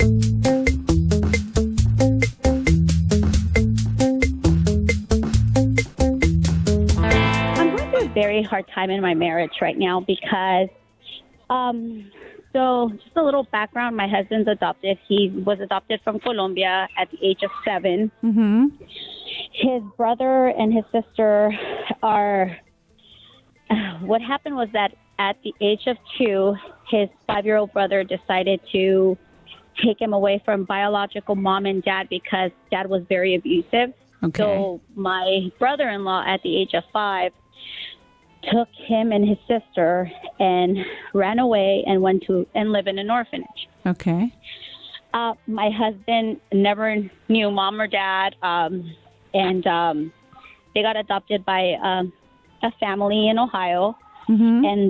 I'm going through a very hard time in my marriage right now because, so just a little background, my husband's adopted. He was adopted from Colombia at the age of 7. Mm-hmm. His brother and his sister are, what happened was that at the age of 2, his 5-year-old brother decided to take him away from biological mom and dad because dad was very abusive. Okay. So my brother-in-law at the age of 5 took him and his sister and ran away and went to and live in an orphanage. Okay. My husband never knew mom or dad, and they got adopted by a family in Ohio. Mm-hmm. And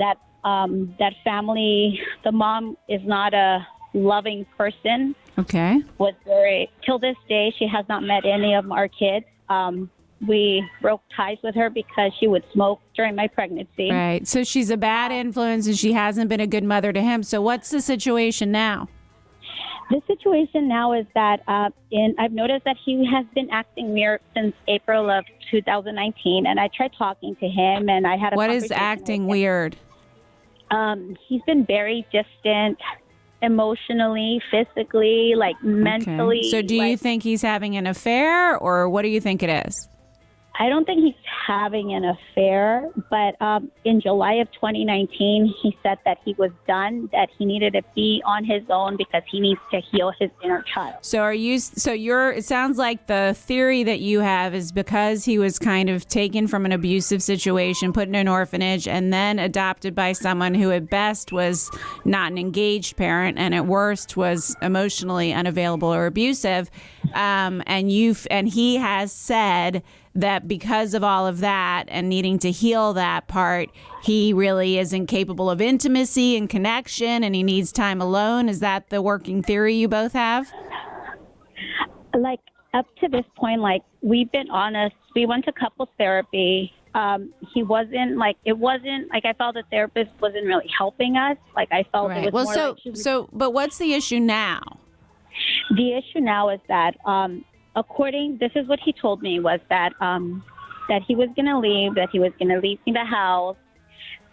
that family, the mom is not a loving person. Okay. Was very, till this day, she has not met any of our kids. We broke ties with her because she would smoke during my pregnancy. Right. So she's a bad influence and she hasn't been a good mother to him. So what's the situation now? The situation now is that I've noticed that he has been acting weird since April of 2019, and I tried talking to him, and I had a What conversation is acting with him. weird? He's been very distant emotionally, physically, like mentally. Okay. So do you think he's having an affair, or what do you think it is? I don't think he's having an affair, but in July of 2019, he said that he was done, that he needed to be on his own because he needs to heal his inner child. So it sounds like the theory that you have is because he was kind of taken from an abusive situation, put in an orphanage, and then adopted by someone who at best was not an engaged parent and at worst was emotionally unavailable or abusive. And he has said that because of all of that and needing to heal that part, he really isn't capable of intimacy and connection and he needs time alone. Is that the working theory you both have? Like, up to this point, like, we've been honest. We went to couples therapy. He wasn't like, it wasn't like, I felt the therapist wasn't really helping us. Like, I felt it was more like but what's the issue now? The issue now is that, this is what he told me, was that that he was going to leave, that he was going to leave me the house,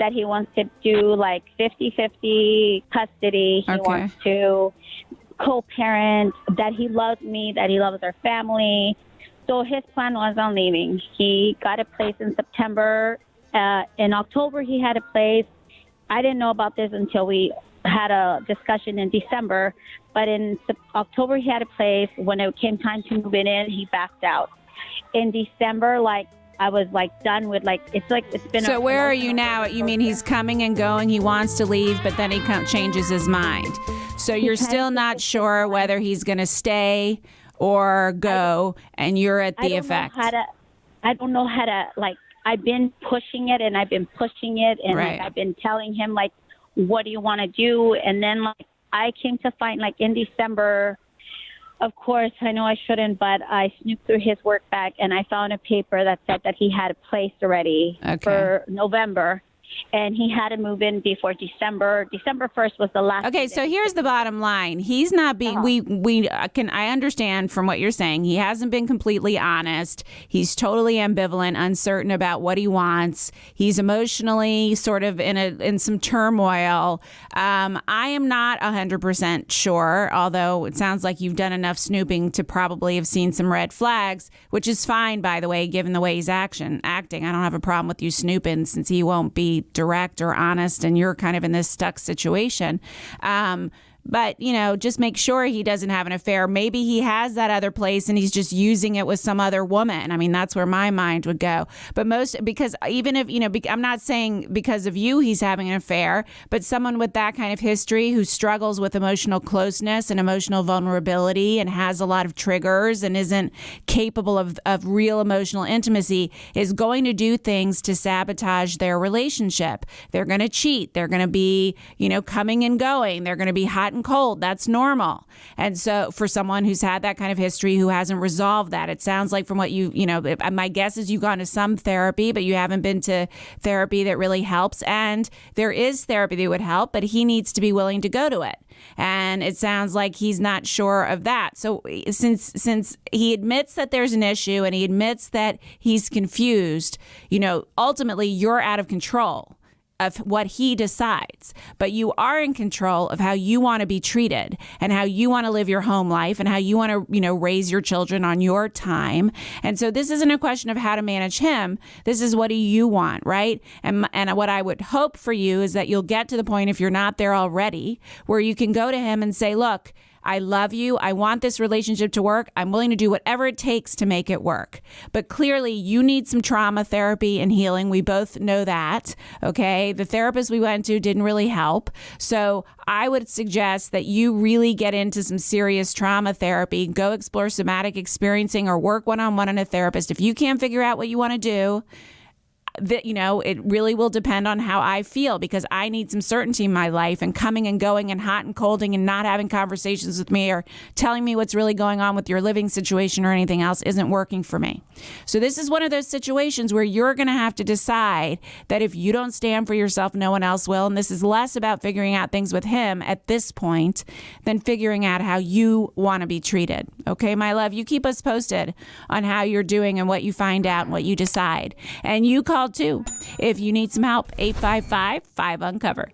that he wants to do like 50-50 custody. He wants to co-parent, that he loves me, that he loves our family. So his plan was on leaving. He got a place in September. In October, he had a place. I didn't know about this until we had a discussion in December, but in October he had a place. When it came time to move it in, he backed out. In December, like, I was like done with, like, it's been. So where are you now? You mean he's coming and going, he wants to leave, but then he changes his mind. So you're still not sure whether he's going to stay or go, and you're at the effect. I don't know how to, like, I've been pushing it and right. I've been telling him, like, what do you want to do? And then, like, I came to find, like, in December, of course, I know I shouldn't, but I snooped through his work bag and I found a paper that said that he had a place already for November. And he had to move in before December. December 1st was the last. Okay, so here's the bottom line. He's not being, I understand from what you're saying. He hasn't been completely honest. He's totally ambivalent, uncertain about what he wants. He's emotionally sort of in some turmoil. I am not 100% sure, although it sounds like you've done enough snooping to probably have seen some red flags, which is fine, by the way, given the way he's acting. I don't have a problem with you snooping since he won't be direct or honest and you're kind of in this stuck situation. But, just make sure he doesn't have an affair. Maybe he has that other place and he's just using it with some other woman. I mean, that's where my mind would go. But because even if, I'm not saying because of you he's having an affair, but someone with that kind of history who struggles with emotional closeness and emotional vulnerability and has a lot of triggers and isn't capable of real emotional intimacy is going to do things to sabotage their relationship. They're going to cheat. They're going to be, coming and going. They're going to be hot and cold. That's normal. And so for someone who's had that kind of history who hasn't resolved that, it sounds like from what my guess is you've gone to some therapy, but you haven't been to therapy that really helps. And there is therapy that would help, but he needs to be willing to go to it. And it sounds like he's not sure of that. So since he admits that there's an issue and he admits that he's confused, ultimately you're out of control of what he decides, but you are in control of how you want to be treated and how you want to live your home life and how you want to, raise your children on your time. And so this isn't a question of how to manage him. This is what do you want, right? And what I would hope for you is that you'll get to the point, if you're not there already, where you can go to him and say, look, I love you. I want this relationship to work. I'm willing to do whatever it takes to make it work. But clearly, you need some trauma therapy and healing. We both know that, okay? The therapist we went to didn't really help. So I would suggest that you really get into some serious trauma therapy, go explore somatic experiencing or work one-on-one on a therapist. If you can't figure out what you want to do, that, it really will depend on how I feel, because I need some certainty in my life, and coming and going and hot and colding and not having conversations with me or telling me what's really going on with your living situation or anything else isn't working for me. So this is one of those situations where you're going to have to decide that if you don't stand for yourself, no one else will. And this is less about figuring out things with him at this point than figuring out how you want to be treated. Okay, my love, you keep us posted on how you're doing and what you find out and what you decide. And you call too if you need some help. 855-5UNCOVER.